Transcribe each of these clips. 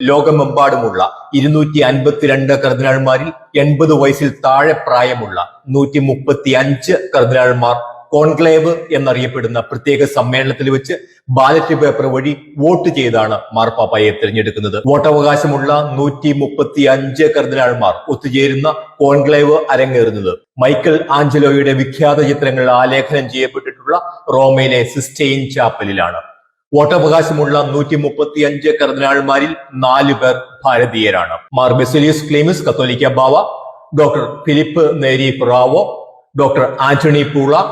ലോകമെമ്പാടുമുള്ള 252 കർദിനാൾമാരിൽ 80 വയസ്സിൽ താഴെ പ്രായമുള്ള 135 കർദിനാൾമാർ കോൺക്ലേവ് എന്നറിയപ്പെടുന്ന പ്രത്യേക സമ്മേളനത്തിൽ വെച്ച് ബാലറ്റ് പേപ്പർ വഴി വോട്ട് ചെയ്താണ് മാർപ്പാപ്പയെ തിരഞ്ഞെടുക്കുന്നത്. വോട്ടവകാശമുള്ള 135 കർദിനാൾമാർ ഒത്തുചേരുന്ന കോൺക്ലേവ് അരങ്ങേറുന്നത് മൈക്കൽ ആഞ്ചലോയുടെ വിഖ്യാത ചിത്രങ്ങൾ ആലേഖനം ചെയ്യപ്പെട്ടിട്ടുള്ള റോമയിലെ സിസ്റ്റൈൻ ചാപ്പലിലാണ്. വോട്ടവകാശമുള്ള 135 കർദിനാൾമാരിൽ 4 പേർ ഭാരതീയരാണ്. മാർ ബെസിലിയസ് ക്ലീമിസ് കത്തോലിക്ക ബാവ, ഡോക്ടർ ഫിലിപ്പ് നേരി ഫുറാവോ, ഡോക്ടർ ആന്റണി പൂള,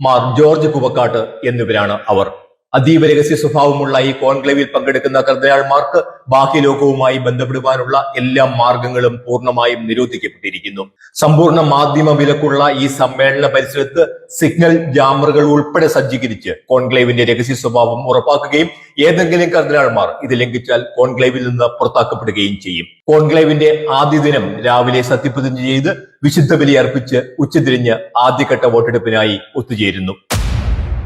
മാർ ജോർജ് കുവക്കാട്ട് എന്നിവരാണ് അവർ. അതീവ രഹസ്യ സ്വഭാവമുള്ള ഈ കോൺക്ലേവിൽ പങ്കെടുക്കുന്ന കർദിനാൾമാർക്ക് ബാഹ്യലോകവുമായി ബന്ധപ്പെടുവാനുള്ള എല്ലാ മാർഗങ്ങളും പൂർണ്ണമായും നിരോധിക്കപ്പെട്ടിരിക്കുന്നു. സമ്പൂർണ്ണ മാധ്യമ വിലക്കുള്ള ഈ സമ്മേളന പരിസരത്ത് സിഗ്നൽ ജാമറുകൾ ഉൾപ്പെടെ സജ്ജീകരിച്ച് കോൺക്ലേവിന്റെ രഹസ്യ സ്വഭാവം ഉറപ്പാക്കുകയും ഏതെങ്കിലും കർദിനാൾമാർ ഇത് ലംഘിച്ചാൽ കോൺക്ലേവിൽ നിന്ന് പുറത്താക്കപ്പെടുകയും ചെയ്യും. കോൺക്ലേവിന്റെ ആദ്യ ദിനം രാവിലെ സത്യപ്രതിജ്ഞ ചെയ്ത് വിശുദ്ധ ബലി അർപ്പിച്ച് ഉച്ചതിരിഞ്ഞ് ആദ്യഘട്ട വോട്ടെടുപ്പിനായി ഒത്തുചേരുന്നു.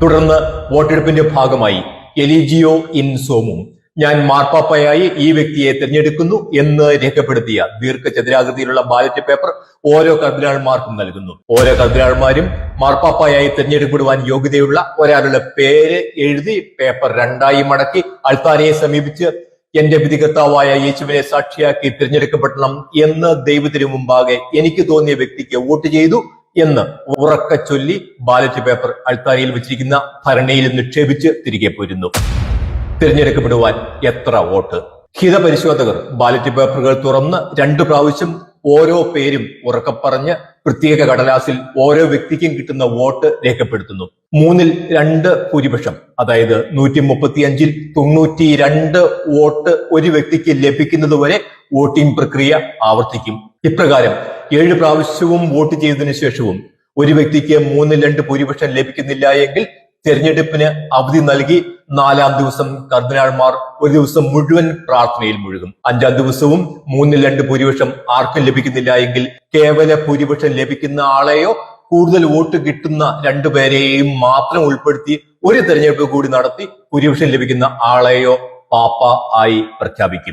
തുടർന്ന് വോട്ടെടുപ്പിന്റെ ഭാഗമായി എലിജിയോ ഇൻ സോമും, ഞാൻ മാർപ്പാപ്പയായി ഈ വ്യക്തിയെ തിരഞ്ഞെടുക്കുന്നു എന്ന് രേഖപ്പെടുത്തിയ ദീർഘചതുരാകൃതിയിലുള്ള ബാലറ്റ് പേപ്പർ ഓരോ കർദിനാൾമാർക്കും നൽകുന്നു. ഓരോ കർദിനാൾമാരും മാർപ്പാപ്പയായി തിരഞ്ഞെടുക്കപ്പെടുവാൻ യോഗ്യതയുള്ള ഒരാളുടെ പേര് എഴുതി പേപ്പർ 2ആയി മടക്കി അൾത്താരയെ സമീപിച്ച് എന്റെ വിധികർത്താവായ യേശുവിനെ സാക്ഷിയാക്കി തിരഞ്ഞെടുക്കപ്പെടണം എന്ന് ദൈവത്തിനു മുമ്പാകെ എനിക്ക് തോന്നിയ വ്യക്തിക്ക് വോട്ട് ചെയ്തു എന്ന് ഉറക്കെ ചൊല്ലി ബാലറ്റ് പേപ്പർ അൾത്താരയിൽ വെച്ചിരിക്കുന്ന ഭരണിയിൽ നിക്ഷേപിച്ച് തിരികെ പോരുന്നു. തിരഞ്ഞെടുക്കപ്പെടുവാൻ എത്ര വോട്ട്? ഹിതപരിശോധകർ ബാലറ്റ് പേപ്പറുകൾ തുറന്ന് 2 പ്രാവശ്യം ഓരോ പേരും ഉറക്കെ പറഞ്ഞ് പ്രത്യേക കടലാസിൽ ഓരോ വ്യക്തിക്കും കിട്ടുന്ന വോട്ട് രേഖപ്പെടുത്തുന്നു. 3/2 ഭൂരിപക്ഷം, അതായത് 135-ൽ 92 വോട്ട് ഒരു വ്യക്തിക്ക് ലഭിക്കുന്നതുവരെ വോട്ടിംഗ് പ്രക്രിയ ആവർത്തിക്കും. ഇപ്രകാരം 7 പ്രാവശ്യവും വോട്ട് ചെയ്തതിനു ശേഷവും ഒരു വ്യക്തിക്ക് 3/2 ഭൂരിപക്ഷം ലഭിക്കുന്നില്ല എങ്കിൽ തെരഞ്ഞെടുപ്പിന് അവധി നൽകി 4-ാം ദിവസം കർദിനാൾമാർ ഒരു ദിവസം മുഴുവൻ പ്രാർത്ഥനയിൽ മുഴുകും. 5-ാം ദിവസവും 3/2 ഭൂരിപക്ഷം ആർക്കും ലഭിക്കുന്നില്ല എങ്കിൽ കേവല ഭൂരിപക്ഷം ലഭിക്കുന്ന ആളെയോ കൂടുതൽ വോട്ട് കിട്ടുന്ന 2 പേരെയും മാത്രം ഉൾപ്പെടുത്തി ഒരു തെരഞ്ഞെടുപ്പ് കൂടി നടത്തി ഭൂരിപക്ഷം ലഭിക്കുന്ന ആളെയോ പാപ്പ ആയി പ്രഖ്യാപിക്കും.